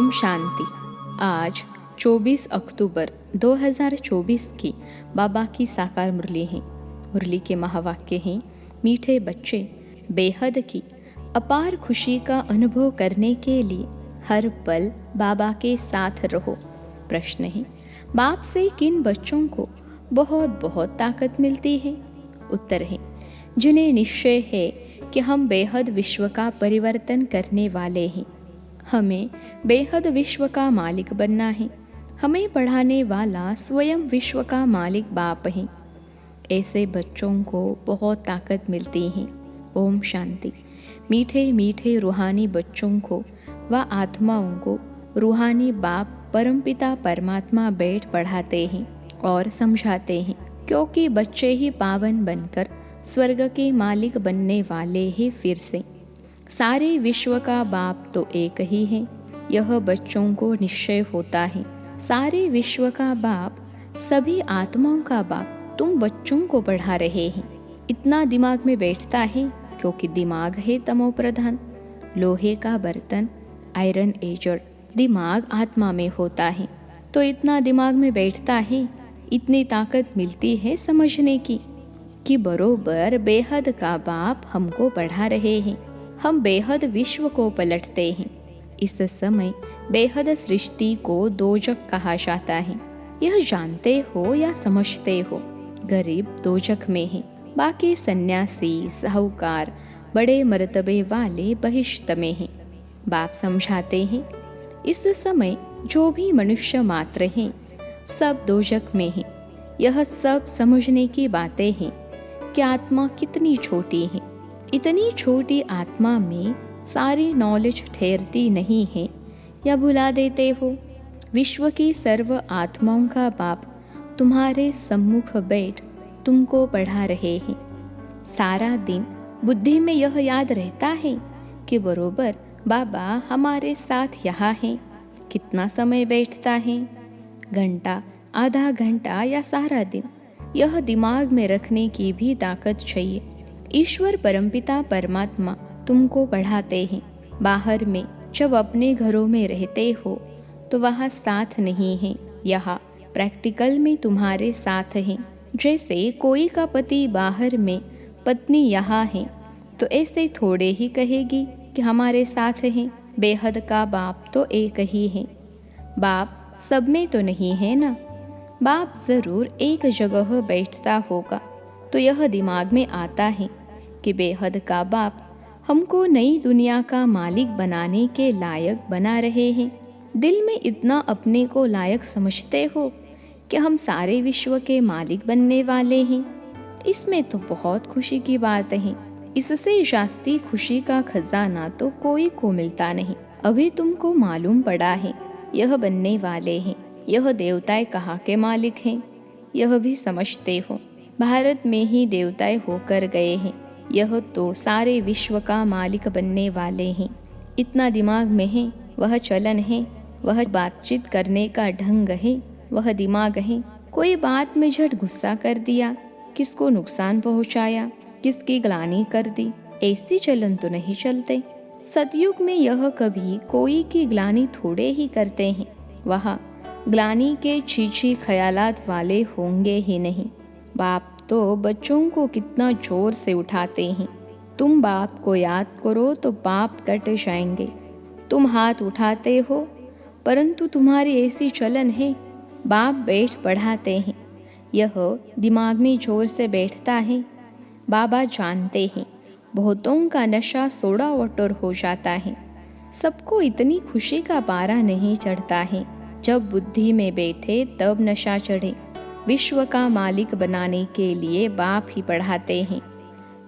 ओम शांति। आज 24 अक्टूबर 2024 की बाबा की साकार मुरली है। मुरली के महावाक्य हैं, मीठे बच्चे, बेहद की अपार खुशी का अनुभव करने के लिए हर पल बाबा के साथ रहो। प्रश्न है, बाप से किन बच्चों को बहुत बहुत ताकत मिलती है? उत्तर है, जिन्हें निश्चय है कि हम बेहद विश्व का परिवर्तन करने वाले हैं। हमें बेहद विश्व का मालिक बनना है। हमें पढ़ाने वाला स्वयं विश्व का मालिक बाप है। ऐसे बच्चों को बहुत ताकत मिलती है। ओम शांति। मीठे मीठे रूहानी बच्चों को व आत्माओं को रूहानी बाप परमपिता परमात्मा बैठ पढ़ाते हैं और समझाते हैं, क्योंकि बच्चे ही पावन बनकर स्वर्ग के मालिक बनने वाले हैं। फिर से सारे विश्व का बाप तो एक ही है, यह बच्चों को निश्चय होता है। सारे विश्व का बाप, सभी आत्माओं का बाप तुम बच्चों को पढ़ा रहे हैं। इतना दिमाग में बैठता है क्योंकि दिमाग है तमो प्रधान, लोहे का बर्तन, आयरन एजर। दिमाग आत्मा में होता है तो इतना दिमाग में बैठता है, इतनी ताकत मिलती है समझने की कि बरोबर बेहद का बाप हमको पढ़ा रहे हैं। हम बेहद विश्व को पलटते हैं। इस समय बेहद सृष्टि को दोजक कहा जाता है। यह जानते हो या समझते हो? गरीब दोजक में है, बाकी सन्यासी, साहूकार, बड़े मर्तबे वाले बहिश्त में हैं। बाप समझाते हैं, इस समय जो भी मनुष्य मात्र हैं सब दोजक में हैं। यह सब समझने की बातें हैं कि आत्मा कितनी छोटी है। इतनी छोटी आत्मा में सारी नॉलेज ठहरती नहीं है या भुला देते हो? विश्व की सर्व आत्माओं का बाप तुम्हारे सम्मुख बैठ तुमको पढ़ा रहे हैं। सारा दिन बुद्धि में यह याद रहता है कि बरोबर बाबा हमारे साथ यहाँ हैं। कितना समय बैठता है? घंटा, आधा घंटा या सारा दिन? यह दिमाग में रखने की भी ताकत चाहिए। ईश्वर परमपिता परमात्मा तुमको पढ़ाते हैं। बाहर में जब अपने घरों में रहते हो तो वहाँ साथ नहीं है, यहाँ प्रैक्टिकल में तुम्हारे साथ हैं। जैसे कोई का पति बाहर में, पत्नी यहाँ है, तो ऐसे थोड़े ही कहेगी कि हमारे साथ हैं। बेहद का बाप तो एक ही है। बाप सब में तो नहीं है ना। बाप जरूर एक जगह बैठता होगा। तो यह दिमाग में आता है कि बेहद का बाप हमको नई दुनिया का मालिक बनाने के लायक बना रहे हैं। दिल में इतना अपने को लायक समझते हो कि हम सारे विश्व के मालिक बनने वाले हैं। इसमें तो बहुत खुशी की बात है। इससे जास्ती खुशी का खजाना तो कोई को मिलता नहीं। अभी तुमको मालूम पड़ा है यह बनने वाले हैं, यह देवताएं कहाँ के मालिक हैं, यह भी समझते हो। भारत में ही देवताएं होकर गए हैं। यह तो सारे विश्व का मालिक बनने वाले हैं। इतना दिमाग में है, वह चलन है, वह बातचीत करने का ढंग है, वह दिमाग है। कोई बात में झट गुस्सा कर दिया, किसको नुकसान पहुंचाया, किसकी ग्लानि कर दी, ऐसी चलन तो नहीं चलते। सतयुग में यह कभी कोई की ग्लानि थोड़े ही करते हैं। वहाँ ग्लानि के छीछी ख्यालात वाले होंगे ही नहीं। बाप तो बच्चों को कितना जोर से उठाते हैं। तुम बाप को याद करो तो पाप कट जाएंगे। तुम हाथ उठाते हो, परंतु तुम्हारी ऐसी चलन है, बाप बैठ पढ़ाते हैं। यह दिमाग में जोर से बैठता है। बाबा जानते हैं बहुतों का नशा सोडा वाटर हो जाता है। सबको इतनी खुशी का पारा नहीं चढ़ता है। जब बुद्धि में बैठे तब नशा चढ़े। विश्व का मालिक बनाने के लिए बाप ही पढ़ाते हैं।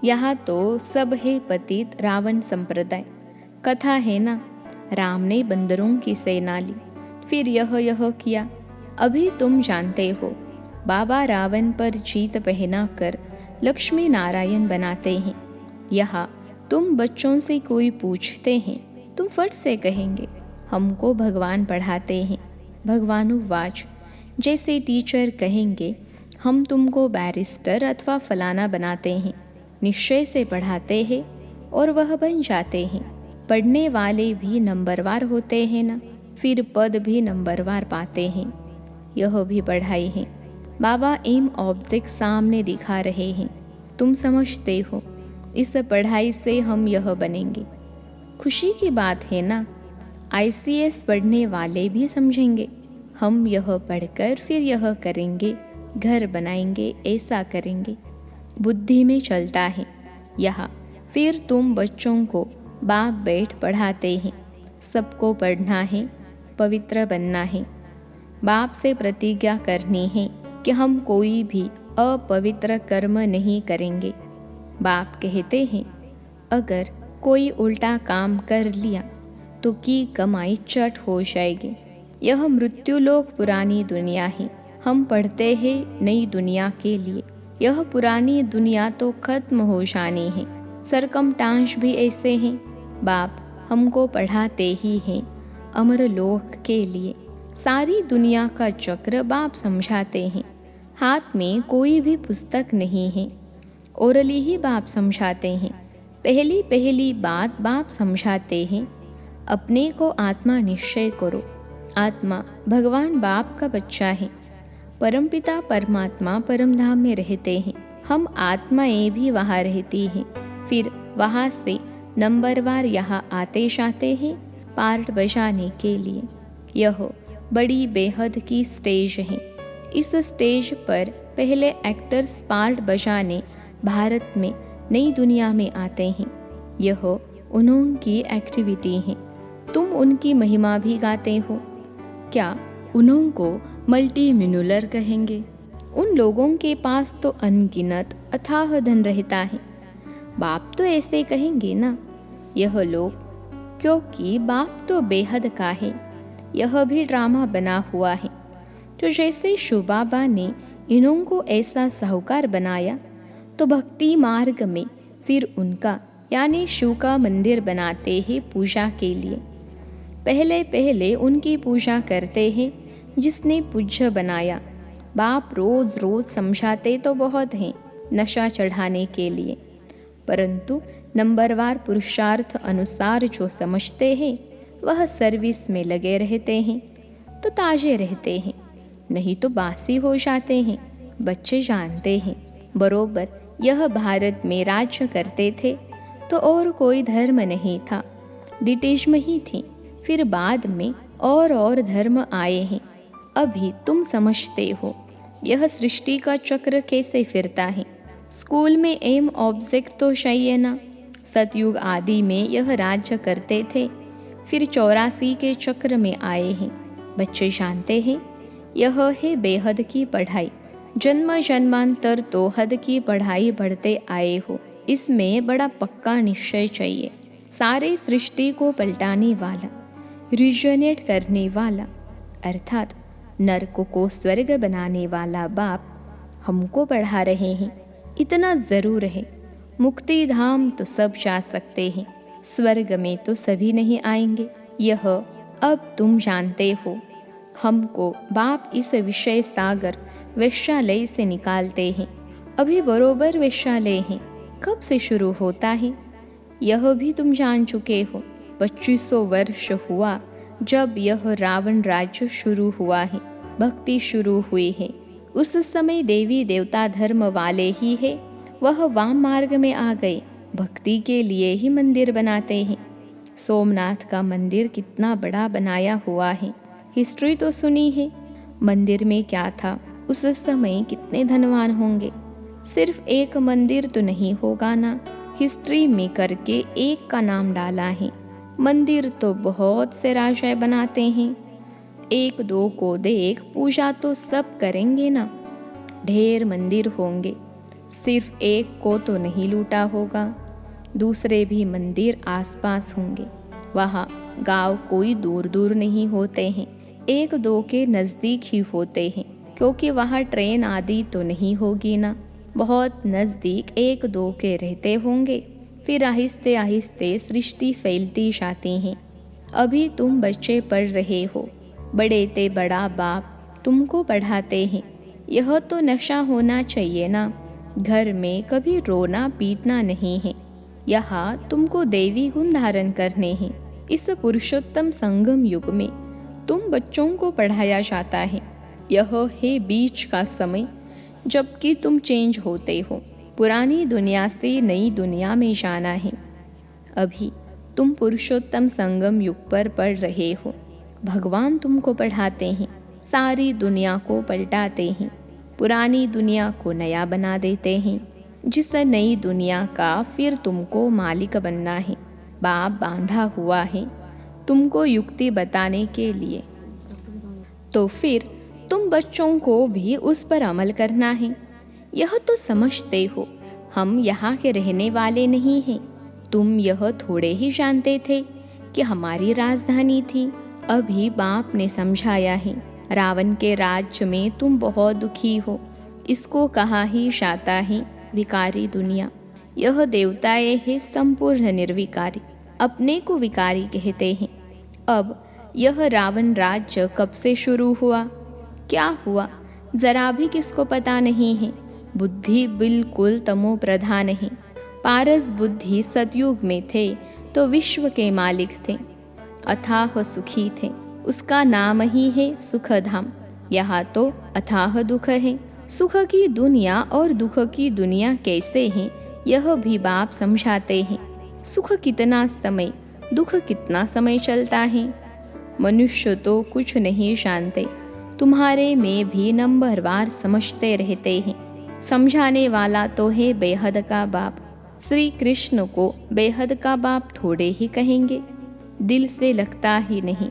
यहाँ तो सब है पतित रावण संप्रदाय। कथा है ना, राम ने बंदरों की सेना ली, फिर यह किया। अभी तुम जानते हो बाबा रावण पर जीत पहना कर लक्ष्मी नारायण बनाते हैं। यहाँ तुम बच्चों से कोई पूछते हैं, तुम फट से कहेंगे हमको भगवान पढ़ाते हैं। भगवानुवाच, जैसे टीचर कहेंगे हम तुमको बैरिस्टर अथवा फलाना बनाते हैं, निश्चय से पढ़ाते हैं और वह बन जाते हैं। पढ़ने वाले भी नंबरवार होते हैं ना। फिर पद भी नंबरवार पाते हैं। यह भी पढ़ाई है। बाबा एम ऑब्जेक्ट सामने दिखा रहे हैं। तुम समझते हो, इस पढ़ाई से हम यह बनेंगे। खुशी की बात है ना, ICS पढ़ने वाले भी समझेंगे। हम यह पढ़कर फिर यह करेंगे, घर बनाएंगे, ऐसा करेंगे। बुद्धि में चलता है। यहाँ फिर तुम बच्चों को बाप बैठ पढ़ाते हैं। सबको पढ़ना है, पवित्र बनना है। बाप से प्रतिज्ञा करनी है कि हम कोई भी अपवित्र कर्म नहीं करेंगे। बाप कहते हैं, अगर कोई उल्टा काम कर लिया तो की कमाई चट हो जाएगी। यह मृत्युलोक पुरानी दुनिया है। हम पढ़ते हैं नई दुनिया के लिए। यह पुरानी दुनिया तो खत्म हो जानी है। सरकमस्टांस भी ऐसे हैं। बाप हमको पढ़ाते ही हैं अमरलोक के लिए। सारी दुनिया का चक्र बाप समझाते हैं। हाथ में कोई भी पुस्तक नहीं है, ओरली ही बाप समझाते हैं। पहली पहली बात बाप समझाते हैं, अपने को आत्मा निश्चय करो। आत्मा भगवान बाप का बच्चा है। परमपिता परमात्मा परमधाम में रहते हैं। हम आत्माएं भी वहाँ रहती हैं। फिर वहाँ से नंबरवार यहाँ आते जाते हैं पार्ट बजाने के लिए। यह बड़ी बेहद की स्टेज है। इस स्टेज पर पहले एक्टर्स पार्ट बजाने भारत में नई दुनिया में आते हैं। यह उन्होंने एक्टिविटी है। तुम उनकी महिमा भी गाते हो। क्या उन्होंने मल्टी मिनुलर कहेंगे? उन लोगों के पास तो अनगिनत अथाह धन रहता है। बाप तो ऐसे कहेंगे ना, यह लोग, क्योंकि बाप तो बेहद का है। यह भी ड्रामा बना हुआ है। तो जैसे शिव बाबा ने इन्हों को ऐसा साहूकार बनाया, तो भक्ति मार्ग में फिर उनका यानी शिव का मंदिर बनाते हैं पूजा के लिए। पहले पहले उनकी पूजा करते हैं जिसने पूज्य बनाया। बाप रोज रोज समझाते तो बहुत हैं नशा चढ़ाने के लिए, परंतु नंबरवार पुरुषार्थ अनुसार जो समझते हैं वह सर्विस में लगे रहते हैं तो ताजे रहते हैं, नहीं तो बासी हो जाते हैं। बच्चे जानते हैं बरोबर यह भारत में राज्य करते थे तो और कोई धर्म नहीं था, ब्रिटिश ही थी। फिर बाद में और धर्म आए हैं। अभी तुम समझते हो यह सृष्टि का चक्र कैसे फिरता है। स्कूल में एम ऑब्जेक्ट तो चाहिए ना। सतयुग आदि में यह राज्य करते थे, फिर 84 के चक्र में आए हैं। बच्चे जानते हैं यह है बेहद की पढ़ाई। जन्म जन्मांतर तो हद की पढ़ाई बढ़ते आए हो। इसमें बड़ा पक्का निश्चय चाहिए। सारे सृष्टि को पलटाने वाला, रिजनेट करने वाला, अर्थात नरक को स्वर्ग बनाने वाला बाप हमको पढ़ा रहे हैं। इतना ज़रूर है, मुक्ति धाम तो सब जा सकते हैं, स्वर्ग में तो सभी नहीं आएंगे। यह अब तुम जानते हो। हमको बाप इस विषय सागर वैश्यालय से निकालते हैं। अभी बरोबर वैश्यालय हैं। कब से शुरू होता है यह भी तुम जान चुके हो। 2500 वर्ष हुआ जब यह रावण राज्य शुरू हुआ है, भक्ति शुरू हुई है। उस समय देवी देवता धर्म वाले ही है, वह वाम मार्ग में आ गए। भक्ति के लिए ही मंदिर बनाते हैं। सोमनाथ का मंदिर कितना बड़ा बनाया हुआ है, हिस्ट्री तो सुनी है। मंदिर में क्या था, उस समय कितने धनवान होंगे। सिर्फ एक मंदिर तो नहीं होगा ना, हिस्ट्री में करके एक का नाम डाला है। मंदिर तो बहुत से राजा बनाते हैं, एक दो को देख पूजा तो सब करेंगे ना। ढेर मंदिर होंगे, सिर्फ एक को तो नहीं लूटा होगा। दूसरे भी मंदिर आसपास होंगे। वहाँ गांव कोई दूर दूर नहीं होते हैं, एक दो के नज़दीक ही होते हैं, क्योंकि वहाँ ट्रेन आदि तो नहीं होगी ना। बहुत नज़दीक एक दो के रहते होंगे, फिर आहिस्ते आहिस्ते सृष्टि फैलती जाती हैं। अभी तुम बच्चे पढ़ रहे हो, बड़े ते बड़ा बाप तुमको पढ़ाते हैं। यह तो नशा होना चाहिए ना। घर में कभी रोना पीटना नहीं है। यहाँ तुमको देवी गुण धारण करने हैं। इस पुरुषोत्तम संगम युग में तुम बच्चों को पढ़ाया जाता है। यह है बीच का समय जबकि तुम चेंज होते हो। पुरानी दुनिया से नई दुनिया में जाना है। अभी तुम पुरुषोत्तम संगम युग पर पढ़ रहे हो। भगवान तुमको पढ़ाते हैं, सारी दुनिया को पलटाते हैं, पुरानी दुनिया को नया बना देते हैं। जिस नई दुनिया का फिर तुमको मालिक बनना है। बाप बांधा हुआ है तुमको युक्ति बताने के लिए, तो फिर तुम बच्चों को भी उस पर अमल करना है। यह तो समझते हो हम यहाँ के रहने वाले नहीं हैं। तुम यह थोड़े ही जानते थे कि हमारी राजधानी थी। अभी बाप ने समझाया है, रावण के राज्य में तुम बहुत दुखी हो। इसको कहा ही जाता है विकारी दुनिया। यह देवताएं है संपूर्ण निर्विकारी, अपने को विकारी कहते हैं। अब यह रावण राज्य कब से शुरू हुआ, क्या हुआ, जरा भी किसको पता नहीं है। बुद्धि बिल्कुल तमो प्रधान है। पारस बुद्धि सतयुग में थे तो विश्व के मालिक थे, अथाह सुखी थे। उसका नाम ही है सुखधाम। यहाँ तो अथाह दुख है। सुख की दुनिया और दुख की दुनिया कैसे है, यह भी बाप समझाते हैं। सुख कितना समय, दुख कितना समय चलता है। मनुष्य तो कुछ नहीं जानते, तुम्हारे में भी नंबरवार समझते रहते हैं। समझाने वाला तो है बेहद का बाप। श्री कृष्ण को बेहद का बाप थोड़े ही कहेंगे, दिल से लगता ही नहीं।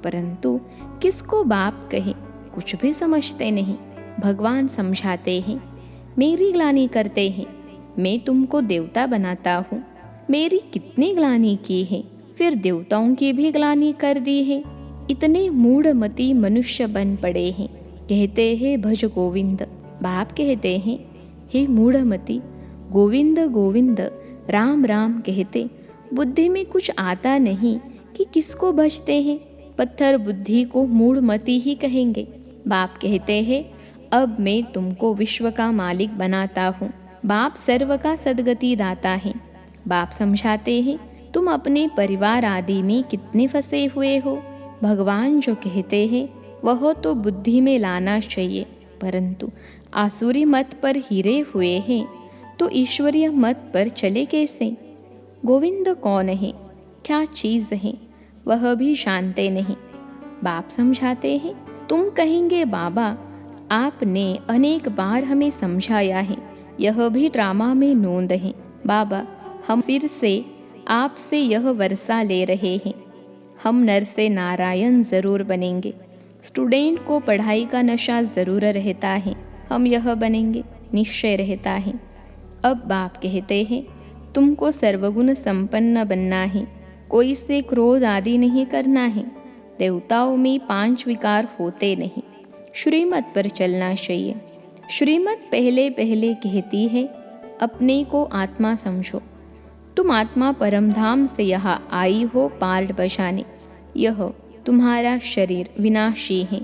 परंतु किसको बाप कहे, कुछ भी समझते नहीं। भगवान समझाते हैं, मेरी ग्लानि करते हैं, मैं तुमको देवता बनाता हूँ। मेरी कितनी ग्लानि की है, फिर देवताओं की भी ग्लानि कर दी है। इतने मूढ़मती मनुष्य बन पड़े हैं। कहते हैं भज गोविंद। बाप कहते हैं, हे मूढ़मती, गोविंद गोविंद राम राम कहते बुद्धि में कुछ आता नहीं कि किसको भजते हैं। पत्थर बुद्धि को मूढ़मती ही कहेंगे। बाप कहते हैं, अब मैं तुमको विश्व का मालिक बनाता हूँ। बाप सर्व का सद्गति दाता है। बाप समझाते हैं, तुम अपने परिवार आदि में कितने फंसे हुए हो। भगवान जो कहते हैं वह तो बुद्धि में लाना चाहिए, परंतु आसुरी मत पर हीरे हुए हैं तो ईश्वरीय मत पर चले कैसे। गोविंद कौन है, क्या चीज़ है, वह भी जानते नहीं। बाप समझाते हैं, तुम कहेंगे बाबा आपने अनेक बार हमें समझाया है, यह भी ड्रामा में नोंद है। बाबा हम फिर से आपसे यह वर्षा ले रहे हैं, हम नर से नारायण ज़रूर बनेंगे। स्टूडेंट को पढ़ाई का नशा ज़रूर रहता है, हम यह बनेंगे निश्चय रहता है। अब बाप कहते हैं, तुमको सर्वगुण संपन्न बनना है, कोई से क्रोध आदि नहीं करना है। देवताओं में 5 विकार होते नहीं, श्रीमत पर चलना चाहिए। श्रीमत पहले पहले कहती है, अपने को आत्मा समझो। तुम आत्मा परमधाम से यहाँ आई हो पार्ट बजाने। यह तुम्हारा शरीर विनाशी है,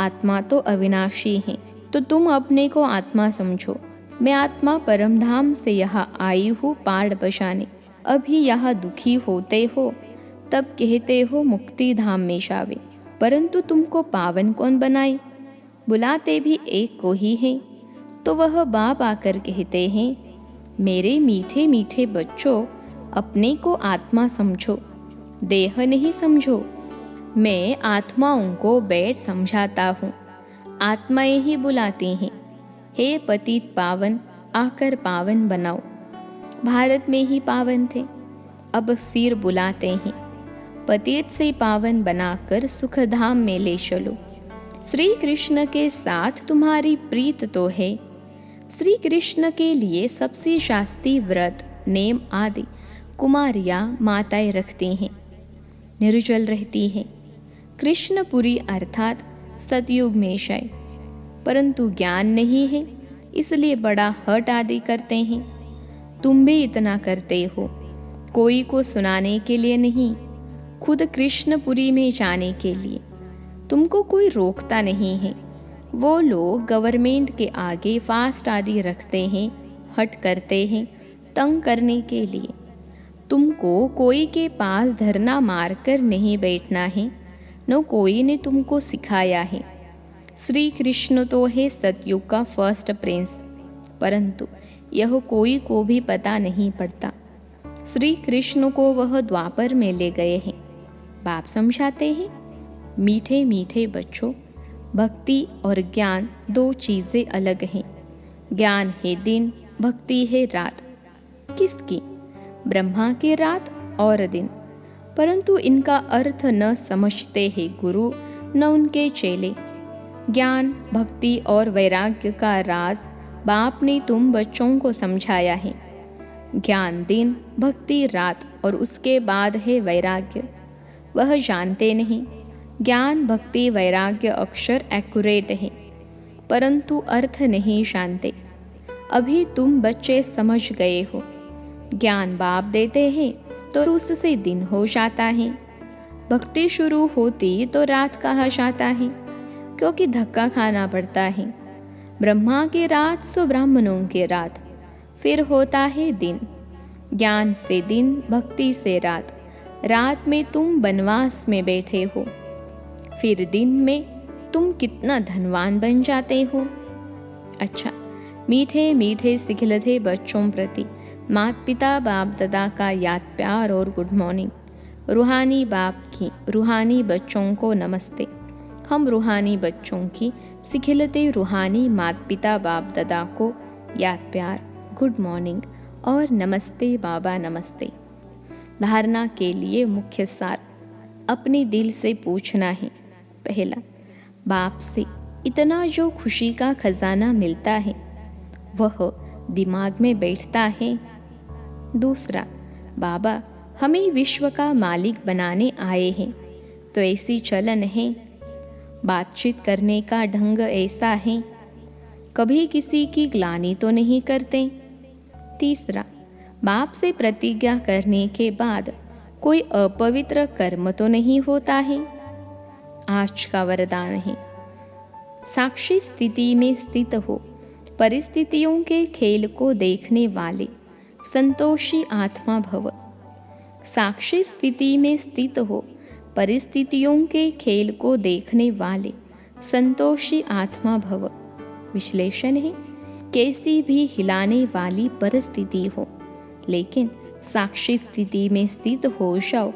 आत्मा तो अविनाशी है। तो तुम अपने को आत्मा समझो। मैं आत्मा परमधाम से यहाँ आई हूँ पार्ट बजाने। अभी यहाँ दुखी होते हो, तब कहते हो मुक्ति धाम में जावे, परंतु तुमको पावन कौन बनाए। बुलाते भी एक को ही है। तो वह बाप आकर कहते हैं, मेरे मीठे मीठे बच्चों, अपने को आत्मा समझो, देह नहीं समझो। मैं आत्माओं को बैठ समझाता हूँ, आत्माएं ही बुलाती हैं, हे पतित पावन आकर पावन बनाओ। भारत में ही पावन थे, अब फिर बुलाते हैं, पतित से पावन बनाकर सुखधाम में ले चलो। श्री कृष्ण के साथ तुम्हारी प्रीत तो है। श्री कृष्ण के लिए सबसे शास्त्री व्रत नेम आदि कुमारियाँ माताएं रखती हैं, निर्जल रहती हैं। कृष्णपुरी अर्थात सतयुग में शय, परंतु ज्ञान नहीं है, इसलिए बड़ा हट आदि करते हैं। तुम भी इतना करते हो, कोई को सुनाने के लिए नहीं, खुद कृष्णपुरी में जाने के लिए। तुमको कोई रोकता नहीं है। वो लोग गवर्नमेंट के आगे फास्ट आदि रखते हैं, हट करते हैं तंग करने के लिए। तुमको कोई के पास धरना मार कर नहीं बैठना है, न कोई ने तुमको सिखाया है। श्री कृष्ण तो है सतयुग का फर्स्ट प्रिंस, परंतु यह कोई को भी पता नहीं पड़ता। श्री कृष्ण को वह द्वापर में ले गए हैं। बाप समझाते हैं, मीठे मीठे बच्चों, भक्ति और ज्ञान दो चीज़ें अलग हैं। ज्ञान है दिन, भक्ति है रात। किसकी? ब्रह्मा की रात और दिन। परंतु इनका अर्थ न समझते हैं गुरु न उनके चेले। ज्ञान, भक्ति और वैराग्य का राज बाप ने तुम बच्चों को समझाया है। ज्ञान दिन, भक्ति रात और उसके बाद है वैराग्य। वह जानते नहीं। ज्ञान, भक्ति, वैराग्य अक्षर एक्यूरेट है, परंतु अर्थ नहीं जानते। अभी तुम बच्चे समझ गए हो। ज्ञान बाप देते हैं तो उससे दिन हो जाता है। भक्ति शुरू होती तो रात कहा जाता है, क्योंकि धक्का खाना पड़ता है। ब्रह्मा की रात सो ब्राह्मणों की रात, फिर होता है दिन। ज्ञान से दिन, भक्ति से रात। रात में तुम वनवास में बैठे हो, फिर दिन में तुम कितना धनवान बन जाते हो। अच्छा, मीठे मीठे सिखलते बच्चों प्रति माता पिता बाप दादा का याद प्यार और गुड मॉर्निंग। रूहानी बाप की रूहानी बच्चों को नमस्ते। हम रूहानी बच्चों की सिखलते रूहानी माता पिता बाप दादा को याद प्यार, गुड मॉर्निंग और नमस्ते बाबा नमस्ते। धारणा के लिए मुख्य सार अपने दिल से पूछना है। पहला, बाप से इतना जो खुशी का खजाना मिलता है वह दिमाग में बैठता है। दूसरा, बाबा हमें विश्व का मालिक बनाने आए हैं, तो ऐसी चलन है। बातचीत करने का ढंग ऐसा है, कभी किसी की ग्लानि तो नहीं करते। तीसरा, बाप से प्रतिज्ञा करने के बाद कोई अपवित्र कर्म तो नहीं होता है। आज का वरदान है, साक्षी स्थिति में स्थित हो, परिस्थितियों के खेल को देखने वाले संतोषी आत्मा भव। साक्षी स्थिति में स्थित हो, परिस्थितियों के खेल को देखने वाले संतोषी आत्मा भव। विश्लेषण है, कैसी भी हिलाने वाली परिस्थिति हो, लेकिन साक्षी स्थिति में स्थित हो जाओ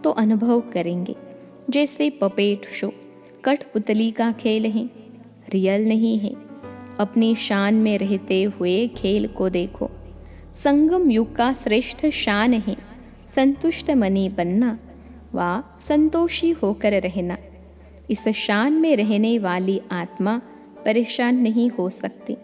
तो अनुभव करेंगे जैसे पपेट शो, कठपुतली का खेल है, रियल नहीं है। अपनी शान में रहते हुए खेल को देखो। संगम युग का श्रेष्ठ शान है संतुष्ट मनी बनना व संतोषी होकर रहना। इस शान में रहने वाली आत्मा परेशान नहीं हो सकती।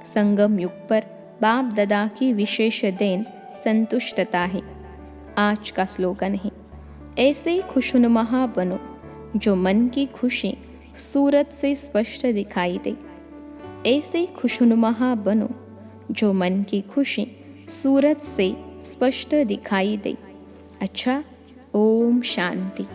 संगम युग पर बाप दादा की विशेष देन संतुष्टता है। आज का स्लोगन है, ऐसे खुशनुमा बनो जो मन की खुशी सूरत से स्पष्ट दिखाई दे। ऐसे खुशनुमा बनो जो मन की खुशी सूरत से स्पष्ट दिखाई दे। अच्छा, ओम शांति।